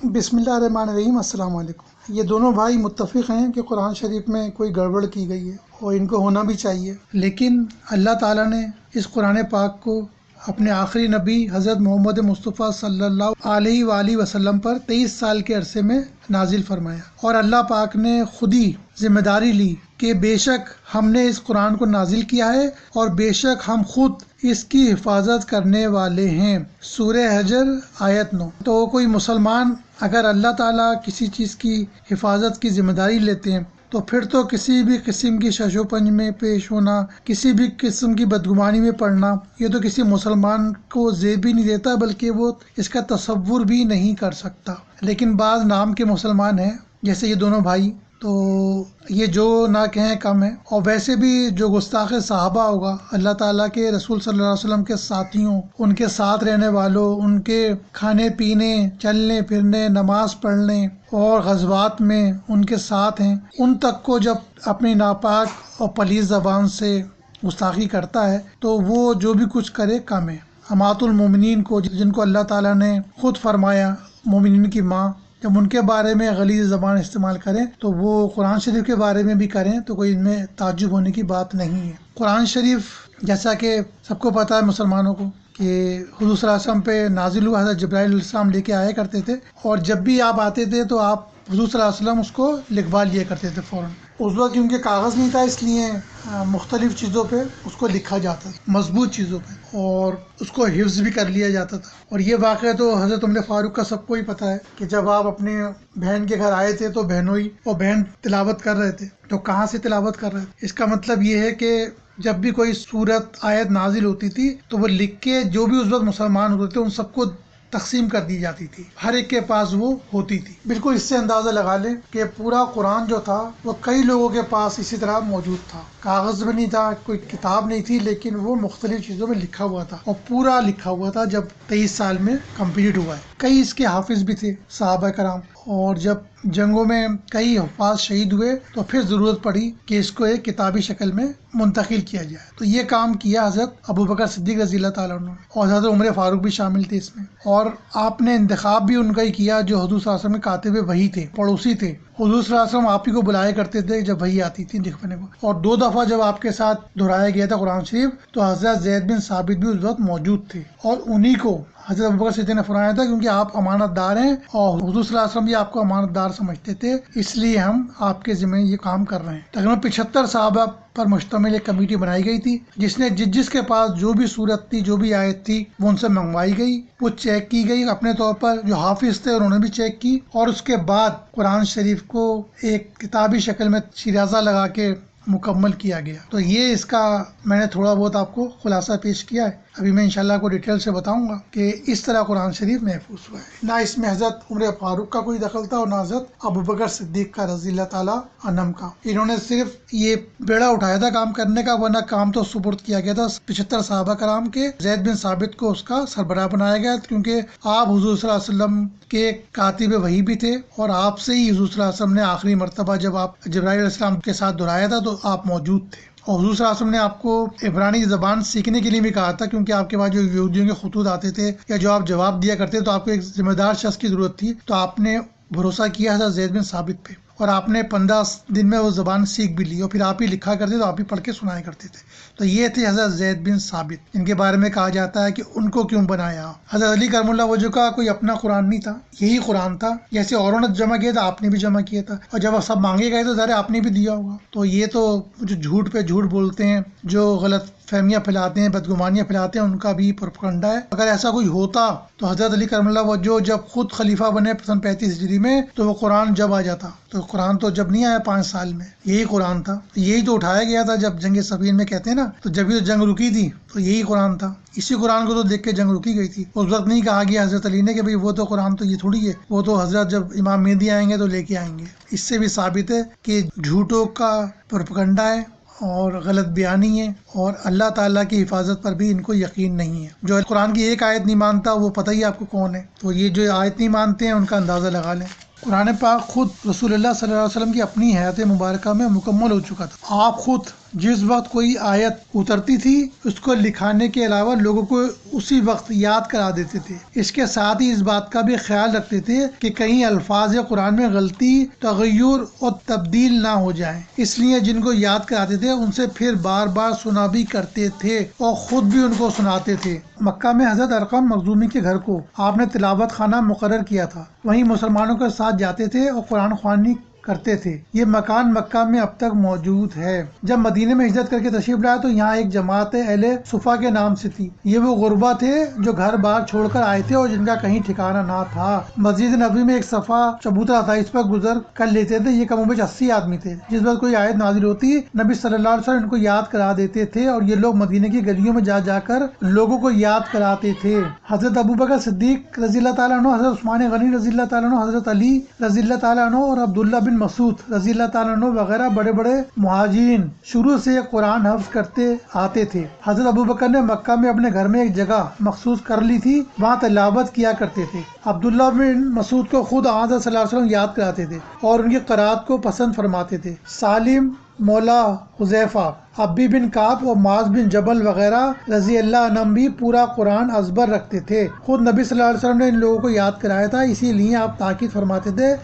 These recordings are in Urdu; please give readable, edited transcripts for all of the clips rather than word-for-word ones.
بسم اللہ الرحمن الرحیم۔ السلام علیکم۔ یہ دونوں بھائی متفق ہیں کہ قرآن شریف میں کوئی گڑبڑ کی گئی ہے اور ان کو ہونا بھی چاہیے، لیکن اللہ تعالیٰ نے اس قرآن پاک کو اپنے آخری نبی حضرت محمد مصطفیٰ صلی اللہ علیہ وآلہ وسلم پر 23 سال کے عرصے میں نازل فرمایا، اور اللہ پاک نے خود ہی ذمہ داری لی کہ بے شک ہم نے اس قرآن کو نازل کیا ہے اور بے شک ہم خود اس کی حفاظت کرنے والے ہیں۔ سورہ حجر آیت 9۔ تو کوئی مسلمان اگر اللہ تعالیٰ کسی چیز کی حفاظت کی ذمہ داری لیتے ہیں تو پھر تو کسی بھی قسم کی شش و پنج میں پیش ہونا، کسی بھی قسم کی بدگمانی میں پڑنا، یہ تو کسی مسلمان کو زیب بھی نہیں دیتا، بلکہ وہ اس کا تصور بھی نہیں کر سکتا۔ لیکن بعض نام کے مسلمان ہیں جیسے یہ دونوں بھائی، تو یہ جو نہ کہیں کم ہے۔ اور ویسے بھی جو گستاخ صحابہ ہوگا، اللہ تعالیٰ کے رسول صلی اللہ علیہ وسلم کے ساتھیوں، ان کے ساتھ رہنے والوں، ان کے کھانے پینے، چلنے پھرنے، نماز پڑھنے اور غزوات میں ان کے ساتھ ہیں، ان تک کو جب اپنی ناپاک اور پلیز زبان سے گستاخی کرتا ہے تو وہ جو بھی کچھ کرے کم ہے۔ امہات المومنین کو، جن کو اللہ تعالیٰ نے خود فرمایا مومنین کی ماں، جب ان کے بارے میں غلیظ زبان استعمال کریں تو وہ قرآن شریف کے بارے میں بھی کریں تو کوئی ان میں تعجب ہونے کی بات نہیں ہے۔ قرآن شریف جیسا کہ سب کو پتہ ہے مسلمانوں کو کہ حضور صلی اللہ علیہ وسلم پہ نازل ہوا، حضرت جبرائیل علیہ السلام لے کے آیا کرتے تھے، اور جب بھی آپ آتے تھے تو آپ حضور صلی اللہ علیہ وسلم اس کو لکھوا لیا کرتے تھے فوراً۔ اس وقت کیونکہ کاغذ نہیں تھا، اس لیے مختلف چیزوں پہ اس کو لکھا جاتا تھا، مضبوط چیزوں پہ، اور اس کو حفظ بھی کر لیا جاتا تھا۔ اور یہ واقعہ تو حضرت عمر فاروق کا سب کو ہی پتہ ہے کہ جب آپ اپنے بہن کے گھر آئے تھے تو بہنوئی اور بہن تلاوت کر رہے تھے، تو کہاں سے تلاوت کر رہے تھے؟ اس کا مطلب یہ ہے کہ جب بھی کوئی سورت آیت نازل ہوتی تھی تو وہ لکھ کے جو بھی اس وقت مسلمان ہوتے تھے ان سب کو تقسیم کر دی جاتی تھی، ہر ایک کے پاس وہ ہوتی تھی۔ بالکل اس سے اندازہ لگا لیں کہ پورا قرآن جو تھا وہ کئی لوگوں کے پاس اسی طرح موجود تھا، کاغذ میں نہیں تھا، کوئی کتاب نہیں تھی، لیکن وہ مختلف چیزوں میں لکھا ہوا تھا، اور پورا لکھا ہوا تھا جب 23 سال میں کمپلیٹ ہوا ہے۔ کئی اس کے حافظ بھی تھے صحابہ کرام، اور جب جنگوں میں کئی حفاظ شہید ہوئے تو پھر ضرورت پڑی کہ اس کو ایک کتابی شکل میں منتقل کیا جائے، تو یہ کام کیا حضرت ابوبکر صدیق رضی اللہ تعالیٰ عنہ، اور حضرت عمر فاروق بھی شامل تھے اس میں۔ اور آپ نے انتخاب بھی ان کا ہی کیا جو حضور صلی اللہ علیہ وسلم کے کاتب وحی تھے، پڑوسی تھے۔ حضور صلی اللہ علیہ وسلم آپ ہی کو بلایا کرتے تھے جب وحی آتی تھی لکھنے کو، اور 2 دفعہ جب آپ کے ساتھ دہرایا گیا تھا قرآن شریف تو حضرت زید بن ثابت بھی اس وقت موجود تھے، اور انہی کو حضرت ابوبکر صدیق نے فرمایا تھا کیونکہ آپ امانت دار ہیں اور حضور صلی اللہ علیہ وسلم بھی آپ کو امانت دار سمجھتے تھے، اس لیے ہم آپ کے ذمہ یہ کام کر رہے ہیں۔ تقریباً 75 صحابہ پر مشتمل ایک کمیٹی بنائی گئی تھی جس نے جس کے پاس جو بھی صورت تھی، جو بھی آیت تھی، وہ ان سے منگوائی گئی، وہ چیک کی گئی اپنے طور پر، جو حافظ تھے انہوں نے بھی چیک کی، اور اس کے بعد قرآن شریف کو ایک کتابی شکل میں شیرازہ لگا کے مکمل کیا گیا۔ تو یہ اس کا میں نے تھوڑا بہت آپ کو خلاصہ پیش کیا ہے۔ ابھی میں انشاءاللہ کو ڈیٹیل سے بتاؤں گا کہ اس طرح قرآن شریف محفوظ ہوا ہے۔ نہ اس میں حضرت عمر فاروق کا کوئی دخل تھا اور نہ حضرت ابوبکر صدیق کا رضی اللہ تعالیٰ عنہم کا، انہوں نے صرف یہ بیڑا اٹھایا تھا کام کرنے کا، ورنہ کام تو سپرد کیا گیا تھا 75 صحابہ کرام کے۔ زید بن ثابت کو اس کا سربراہ بنایا گیا کیونکہ آپ حضور صلی اللہ علیہ وسلم کے کاتب وحی بھی تھے، اور آپ سے ہی حضور صلی اللہ علیہ وسلم نے آخری مرتبہ جب آپ جبرائیل علیہ السلام کے ساتھ دہرایا تھا تو آپ موجود تھے، اور حضور صلی اللہ علیہ وسلم نے آپ کو عبرانی زبان سیکھنے کے لیے بھی کہا تھا کیونکہ آپ کے پاس جو یہودیوں کے خطوط آتے تھے یا جو آپ جواب دیا کرتے تو آپ کو ایک ذمہ دار شخص کی ضرورت تھی، تو آپ نے بھروسہ کیا حضرت زید بن ثابت پہ، اور آپ نے 15 دن میں وہ زبان سیکھ بھی لی، اور پھر آپ ہی لکھا کرتے تو آپ ہی پڑھ کے سنایا کرتے تھے۔ تو یہ تھے حضرت زید بن ثابت، ان کے بارے میں کہا جاتا ہے کہ ان کو کیوں بنایا۔ حضرت علی کرم اللہ وجہ کا کوئی اپنا قرآن نہیں تھا، یہی قرآن تھا، جیسے اوروں نے جمع کیا تھا آپ نے بھی جمع کیا تھا، اور جب سب مانگے گئے تو ظاہر آپ نے بھی دیا ہوگا۔ تو یہ تو جو جھوٹ پہ جھوٹ بولتے ہیں، جو غلط فہمیاں پھیلاتے ہیں، بدگمانیاں پھیلاتے ہیں، ان کا بھی پروپیگنڈا ہے۔ اگر ایسا کوئی ہوتا تو حضرت علی کرم اللہ وجہ جب خود خلیفہ بنے سن 35 ہجری میں تو وہ قرآن جب آ جاتا، تو قرآن تو جب نہیں آیا 5 سال میں، یہی قرآن تھا، یہی تو اٹھایا گیا تھا جب جنگ صفین میں کہتے ہیں نا، تو جب یہ جنگ رکی تھی تو یہی قرآن تھا، اسی قرآن کو تو دیکھ کے جنگ رکی گئی تھی۔ اس وقت نہیں کہا گیا حضرت علی نے کہ بھئی وہ تو قرآن تو یہ تھوڑی ہے، وہ تو حضرت جب امام مہدی آئیں گے تو لے کے آئیں گے۔ اس سے بھی ثابت ہے کہ جھوٹوں کا پروپیگنڈا ہے اور غلط بیانی ہے، اور اللہ تعالیٰ کی حفاظت پر بھی ان کو یقین نہیں ہے۔ جو قرآن کی ایک آیت نہیں مانتا وہ پتہ ہی آپ کو کون ہے، تو یہ جو آیت نہیں مانتے ہیں ان کا اندازہ لگا لیں۔ قرآن پاک خود رسول اللہ صلی اللہ علیہ وسلم کی اپنی حیات مبارکہ میں مکمل ہو چکا تھا، آپ خود جس وقت کوئی آیت اترتی تھی اس کو لکھانے کے علاوہ لوگوں کو اسی وقت یاد کرا دیتے تھے۔ اس کے ساتھ ہی اس بات کا بھی خیال رکھتے تھے کہ کہیں الفاظ قرآن میں غلطی، تغیر اور تبدیل نہ ہو جائیں، اس لیے جن کو یاد کراتے تھے ان سے پھر بار بار سنا بھی کرتے تھے اور خود بھی ان کو سناتے تھے۔ مکہ میں حضرت ارقم مخزومی کے گھر کو آپ نے تلاوت خانہ مقرر کیا تھا، وہیں مسلمانوں کے ساتھ جاتے تھے اور قرآن خوانی کرتے تھے۔ یہ مکان مکہ میں اب تک موجود ہے۔ جب مدینے میں ہجرت کر کے تشریف لایا تو یہاں ایک جماعت اہل صفا کے نام سے تھی۔ یہ وہ غربا تھے جو گھر بار چھوڑ کر آئے تھے اور جن کا کہیں ٹھکانہ نہ تھا۔ مسجد نبوی میں ایک صفا چبوترا تھا، اس پر گزر کر لیتے تھے۔ یہ کم و بیش 80 آدمی تھے۔ جس وقت کوئی آیت نازل ہوتی نبی صلی اللہ علیہ وسلم ان کو یاد کرا دیتے تھے اور یہ لوگ مدینے کی گلیوں میں جا جا کر لوگوں کو یاد کراتے تھے۔ حضرت ابوبکر صدیق رضی اللہ تعالیٰ عنہ، حضرت عثمان غنی رضی اللہ تعالیٰ عنہ، حضرت علی رضی اللہ تعالیٰ عنہ اور عبداللہ بن مسعود رضی اللہ تعالیٰ عنہ وغیرہ بڑے بڑے مہاجرین شروع سے قرآن حفظ کرتے آتے تھے۔ حضرت ابوبکر نے مکہ میں اپنے گھر میں ایک جگہ مخصوص کر لی تھی، وہاں تلاوت کیا کرتے تھے۔ عبداللہ بن مسعود کو خود حضرت صلی اللہ علیہ وسلم یاد کراتے تھے اور ان کی قرات کو پسند فرماتے تھے۔ سالم مولا حذیفہ، ابی بن کعب اور معاذ بن جبل وغیرہ رضی اللہ عنہم بھی پورا قرآن ازبر رکھتے تھے۔ خود نبی صلی اللہ علیہ وسلم نے ان لوگوں کو یاد کرایا تھا، اسی لیے آپ تاکید فرماتے تھے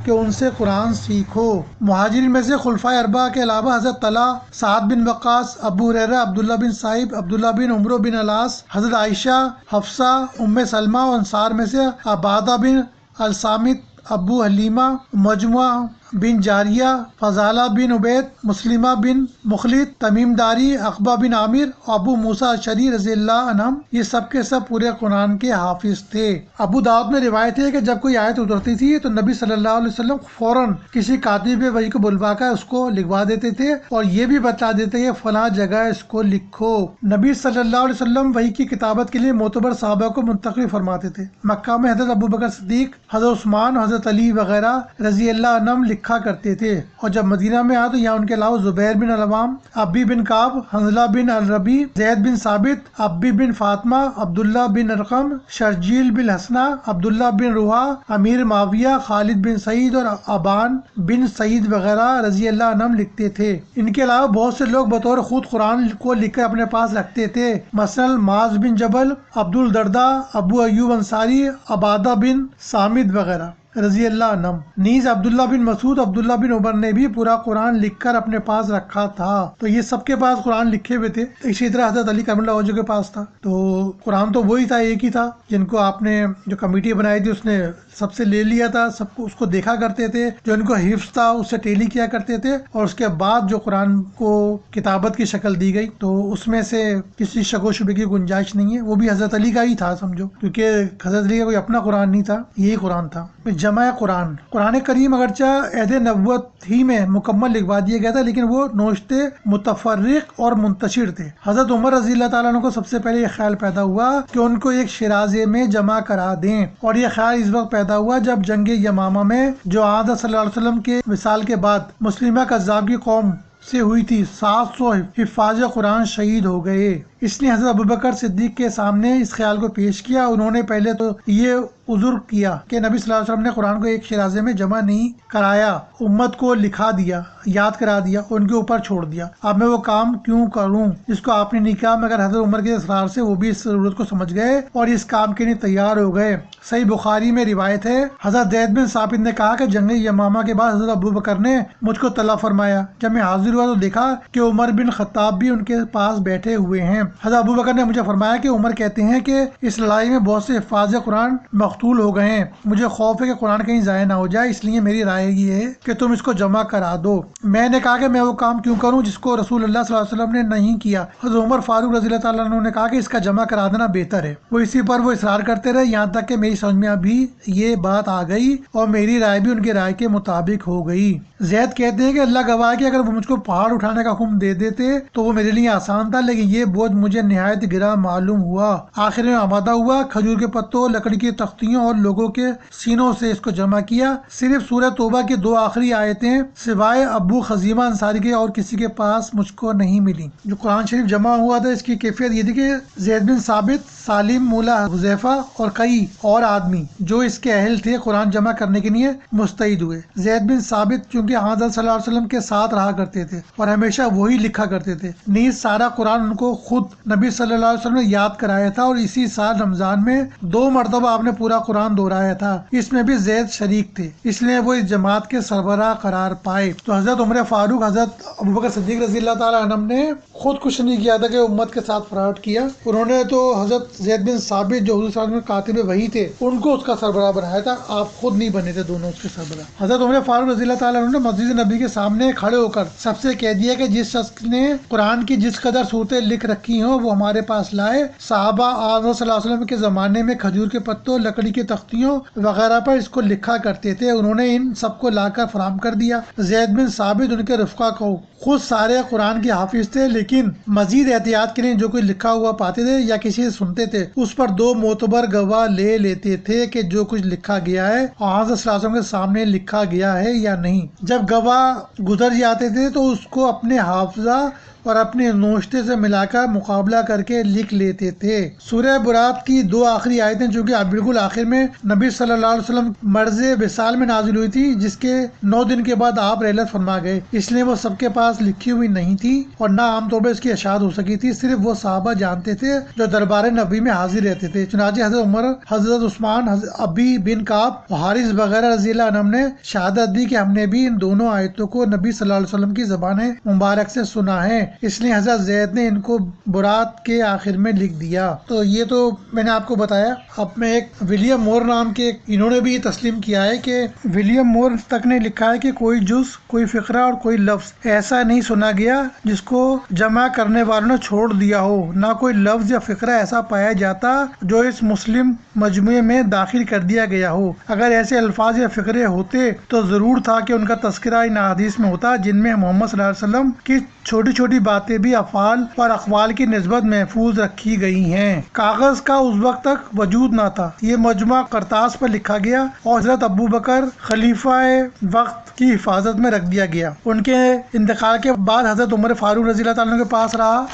کہ ان سے قرآن سیکھو۔ مہاجرین میں سے خلفائے اربعہ کے علاوہ حضرت طلحہ، سعد بن وقاص، ابو ہریرہ، عبداللہ بن صائب، عبداللہ بن عمرو بن العاص، حضرت عائشہ، حفصہ، ام سلمہ اور انصار میں سے عبادہ بن الصامت، ابو حلیمہ، مجموعہ بن جاریہ، فضالہ بن عبید، مسلمہ بن مخلد، تمیم داری، عقبہ بن عامر، ابو موسیٰ اشعری رضی اللہ عنہم، یہ سب کے سب پورے قرآن کے حافظ تھے۔ ابو داؤد میں روایت ہے کہ جب کوئی آیت اترتی تھی تو نبی صلی اللہ علیہ وسلم فوراً کسی کاتب وحی کو بلوا کر اس کو لکھوا دیتے تھے اور یہ بھی بتا دیتے کہ فلاں جگہ اس کو لکھو۔ نبی صلی اللہ علیہ وسلم وحی کی کتابت کے لیے معتبر صحابہ کو منتخب فرماتے تھے۔ مکہ میں حضرت ابوبکر صدیق، حضرت عثمان، حضرت علی وغیرہ رضی اللہ عنہم لکھا کرتے تھے، اور جب مدینہ میں آیا تو یہاں ان کے علاوہ زبیر بن العوام، ابی بن کعب، حنظلہ بن الربی، زید بن ثابت، ابی بن فاطمہ، عبداللہ بن ارقم، شرجیل بن حسنہ، عبداللہ بن روحہ، امیر معاویہ، خالد بن سعید اور ابان بن سعید وغیرہ رضی اللہ عنہم لکھتے تھے۔ ان کے علاوہ بہت سے لوگ بطور خود قرآن کو لکھ کر اپنے پاس رکھتے تھے، مثلا معاذ بن جبل، عبد الدرداء، ابو ایوب انصاری، عبادہ بن صامت وغیرہ رضی اللہ عنہم۔ نیز عبداللہ بن مسعود، عبداللہ بن عمر نے بھی پورا قرآن لکھ کر اپنے پاس رکھا تھا۔ تو یہ سب کے پاس قرآن لکھے ہوئے تھے۔ اسی طرح حضرت علی کرم اللہ وجہ کے پاس تھا۔ تو قرآن تو وہی تھا، ایک ہی تھا، جن کو آپ نے جو کمیٹی بنائی تھی اس نے سب سے لے لیا تھا، سب کو اس کو دیکھا کرتے تھے، جو ان کو حفظ تھا اس سے ٹیلی کیا کرتے تھے، اور اس کے بعد جو قرآن کو کتابت کی شکل دی گئی تو اس میں سے کسی شک و شبے کی گنجائش نہیں ہے، وہ بھی حضرت علی کا ہی تھا سمجھو، کیونکہ حضرت علی کا کوئی اپنا قرآن نہیں تھا، یہی قرآن تھا۔ جمع قرآن کریم اگرچہ عہد نبوت ہی میں مکمل لکھوا دیا گیا تھا، لیکن وہ نوشتے متفرق اور منتشر تھے۔ حضرت عمر رضی اللہ تعالیٰ عنہ کو سب سے پہلے یہ خیال پیدا ہوا کہ ان کو ایک شیرازے میں جمع کرا دیں، اور یہ خیال اس وقت پیدا ہوا جب جنگ یمامہ میں جو آدھا صلی اللہ علیہ وسلم کے وصال کے بعد مسلمہ کذاب کی قوم سے ہوئی تھی، 700 حفاظ قرآن شہید ہو گئے۔ اس نے حضرت ابوبکر صدیق کے سامنے اس خیال کو پیش کیا۔ انہوں نے پہلے تو یہ عذر کیا کہ نبی صلی اللہ علیہ وسلم نے قرآن کو ایک شیرازے میں جمع نہیں کرایا، امت کو لکھا دیا، یاد کرا دیا، ان کے اوپر چھوڑ دیا، اب میں وہ کام کیوں کروں جس کو آپ نے نہیں کہا، مگر حضرت عمر کے اصرار سے وہ بھی اس ضرورت کو سمجھ گئے اور اس کام کے لیے تیار ہو گئے۔ صحیح بخاری میں روایت ہے، حضرت زید بن ثابت نے کہا کہ جنگ یمامہ کے بعد حضرت ابوبکر نے مجھ کو طلب فرمایا، جب میں حاضر ہوا تو دیکھا کہ عمر بن خطاب بھی ان کے پاس بیٹھے ہوئے ہیں۔ حضرت ابوبکر نے مجھے فرمایا کہ عمر کہتے ہیں کہ اس لڑائی میں بہت سے حفاظ قرآن مقتول ہو گئے ہیں، مجھے خوف ہے کہ قرآن کہیں ضائع نہ ہو جائے، اس لیے میری رائے یہ ہے کہ تم اس کو جمع کرا دو۔ میں نے کہا کہ میں وہ کام کیوں کروں جس کو رسول اللہ صلی اللہ علیہ وسلم نے نہیں کیا۔ حضرت عمر فاروق رضی اللہ تعالیٰ عنہ نے کہا کہ اس کا جمع کرا دینا بہتر ہے۔ وہ اسی پر وہ اصرار کرتے رہے، یہاں تک کہ میری سمجھ میں ابھی یہ بات آ گئی اور میری رائے بھی ان کی رائے کے مطابق ہو گئی۔ زید کہتے ہیں کہ اللہ گواہ کہ اگر وہ مجھ کو پہاڑ اٹھانے کا حکم دے دیتے تو وہ میرے لیے آسان تھا، لیکن یہ بوجھ مجھے نہایت گرا معلوم ہوا۔ آخر میں آمادہ ہوا، کھجور کے پتوں، لکڑی کی تختیوں اور لوگوں کے سینوں سے اس کو جمع کیا۔ صرف سورہ توبہ کی 2 آخری آیتیں سوائے ابو خزیمہ انصاری کے اور کسی کے پاس مجھ کو نہیں ملی۔ جو قرآن شریف جمع ہوا تھا اس کی کیفیت یہ تھی کہ زید بن ثابت، سالم مولا حذیفہ اور کئی اور آدمی جو اس کے اہل تھے قرآن جمع کرنے کے لیے مستعد ہوئے۔ زید بن ثابت چونکہ حضرت صلی اللہ علیہ وسلم کے ساتھ رہا کرتے تھے اور ہمیشہ وہی لکھا کرتے تھے، نیز سارا قرآن ان کو خود نبی صلی اللہ علیہ وسلم نے یاد کرایا تھا، اور اسی سال رمضان میں 2 مرتبہ آپ نے پورا قرآن دہرایا تھا، اس میں بھی زید شریک تھے، اس لیے وہ اس جماعت کے سربراہ قرار پائے۔ تو حضرت عمر فاروق، حضرت ابوبکر صدیق رضی اللہ تعالیٰ عنہ نے خود کچھ نہیں کیا تھا کہ امت کے ساتھ فراڈ کیا، انہوں نے تو حضرت زید بن ثابت جو حضور صلی اللہ علیہ وسلم کاتب وحی تھے ان کو اس کا سربراہ بنایا تھا، آپ خود نہیں بنے تھے دونوں اس کے سربراہ۔ حضرت عمر فاروق رضی اللہ تعالیٰ عنہ نے مسجد نبی کے سامنے کھڑے ہو کر سب سے کہہ دیا کہ جس شخص نے قرآن کی جس قدر صورتیں لکھ رکھی ہوں وہ ہمارے پاس لائے۔ صحابہ آدم صلی اللہ علیہ وسلم کے زمانے میں کھجور کے پتوں، لکڑی کی تختیوں وغیرہ پر اس کو لکھا کرتے تھے، انہوں نے ان سب کو لا کر فراہم کر دیا۔ زید بن ثابت ان کے رفقا کو خود سارے قرآن کے حافظ تھے، لیکن مزید احتیاط کے لیے جو کوئی لکھا ہوا پاتے تھے یا کسی سے سنتے تھے اس پر 2 معتبر گواہ لے لیتے تھے کہ جو کچھ لکھا گیا ہے حضرت صلی اللہ علیہ وسلم کے سامنے لکھا گیا ہے یا نہیں۔ جب گواہ گزر جاتے تھے تو اس کو اپنے حافظہ اور اپنے نوشتے سے ملا کر مقابلہ کر کے لکھ لیتے تھے۔ سورہ برات کی 2 آخری آیتیں جو کہ بالکل آخر میں نبی صلی اللہ علیہ وسلم مرض وصال میں نازل ہوئی تھی، جس کے 9 دن کے بعد آپ رحلت فرما گئے، اس لیے وہ سب کے پاس لکھی ہوئی نہیں تھی اور نہ عام طور پر اس کی اشاعت ہو سکی تھی، صرف وہ صحابہ جانتے تھے جو دربار نبی میں حاضر رہتے تھے۔ چنانچہ حضرت عمر، حضرت عثمان، حضرت ابی بن کعب، حارث وغیرہ رضی اللہ عنہم نے شہادت دی کہ ہم نے بھی ان دونوں آیتوں کو نبی صلی اللہ علیہ وسلم کی زبان مبارک سے سنا ہے، اس لیے حضرت زید نے ان کو برات کے آخر میں لکھ دیا۔ تو یہ تو میں نے آپ کو بتایا۔ اب میں ایک ولیم مور نام کے انہوں نے بھی یہ تسلیم کیا ہے کہ ولیم مور تک نے لکھا ہے کہ کوئی جز، کوئی فقرہ اور کوئی لفظ ایسا نہیں سنا گیا جس کو جمع کرنے والوں نے چھوڑ دیا ہو، نہ کوئی لفظ یا فقرہ ایسا پایا جاتا جو اس مسلم مجموعے میں داخل کر دیا گیا ہو۔ اگر ایسے الفاظ یا فقرے ہوتے تو ضرور تھا کہ ان کا تذکرہ ان احادیث میں ہوتا جن میں محمد صلی اللہ علیہ وسلم کی چھوٹی چھوٹی باتیں بھی افعال اور اقوال کی نسبت محفوظ رکھی گئی ہیں۔ کاغذ کا اس وقت تک وجود نہ تھا، یہ مجموعہ کرتاس پر لکھا گیا اور حضرت ابو بکر خلیفہ وقت کی حفاظت میں رکھ دیا گیا۔ ان کے انتقال کے بعد حضرت عمر فاروق رضی اللہ تعالیٰ عنہ کے پاس رہا۔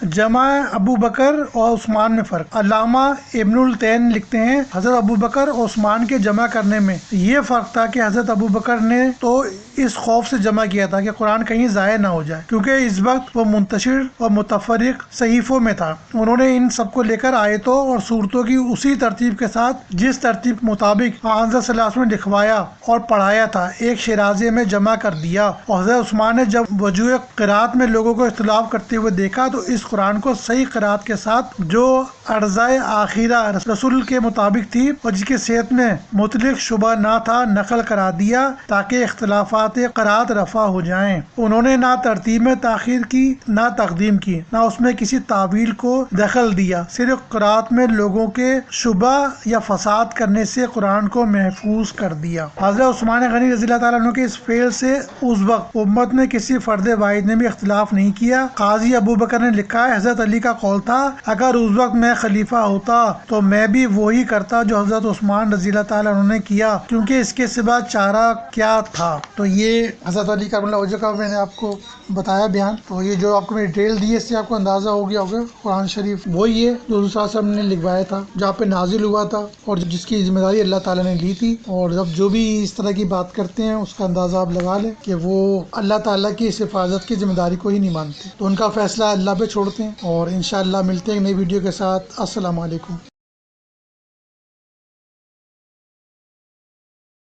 جمع ابو بکر اور عثمان میں فرق۔ علامہ ابن التین لکھتے ہیں حضرت ابو بکر اور عثمان کے جمع کرنے میں یہ فرق تھا کہ حضرت ابو بکر نے تو اس خوف سے جمع کیا تھا کہ قرآن کہیں ضائع نہ ہو جائے، کیونکہ اس وقت وہ منتشر اور متفرق صحیفوں میں تھا۔ انہوں نے ان سب کو لے کر آیتوں اور صورتوں کی اسی ترتیب کے ساتھ جس ترتیب مطابق حضرت صلی اللہ علیہ وسلم نے لکھوایا اور پڑھایا تھا ایک شیرازے میں جمع کر دیا۔ اور حضرت عثمان نے جب وجوہ قرات میں لوگوں کو اختلاف کرتے ہوئے دیکھا تو اس قرآن کو صحیح قرات کے ساتھ جو ارزائے آخرہ رسول کے مطابق تھی اور جس کی صحت میں مطلق شبہ نہ تھا نقل کرا دیا تاکہ اختلافات قرات رفع ہو جائیں۔ انہوں نے نہ ترتیب میں تاخیر کی نہ تقدیم کی، نہ اس میں کسی تعویل کو دخل دیا، صرف قرات میں لوگوں کے شبہ یا فساد کرنے سے قرآن کو محفوظ کر دیا۔ حضرت عثمان غنی رضی اللہ تعالیٰ عنہ کے اس فعل سے اس وقت امت میں کسی فرد واحد نے بھی اختلاف نہیں کیا۔ قاضی ابو بکر نے لکھا ہے حضرت علی کا قول تھا اگر اس وقت میں خلیفہ ہوتا تو میں بھی وہی کرتا جو حضرت عثمان رضی اللہ تعالیٰ عنہ نے کیا، کیونکہ اس کے سوا چارہ کیا تھا۔ تو یہ حضرت علی کرم اللہ وجہ کا میں نے آپ کو بتایا بیان۔ تو یہ جو آپ کو میں ڈیٹیل دی ہے اس سے آپ کو اندازہ ہو گیا ہوگا قرآن شریف وہی ہے جو حضور صلی اللہ علیہ وسلم نے لکھوایا تھا، جہاں پہ نازل ہوا تھا اور جس کی ذمہ داری اللہ تعالیٰ نے لی تھی۔ اور جب جو بھی اس طرح کی بات کرتے ہیں اس کا اندازہ آپ لگا لیں کہ وہ اللہ تعالیٰ کی اس حفاظت کی ذمہ داری کو ہی نہیں مانتے، تو ان کا فیصلہ اللہ پہ چھوڑتے ہیں۔ اور انشاءاللہ ملتے ہیں نئی ویڈیو کے ساتھ۔ السلام علیکم۔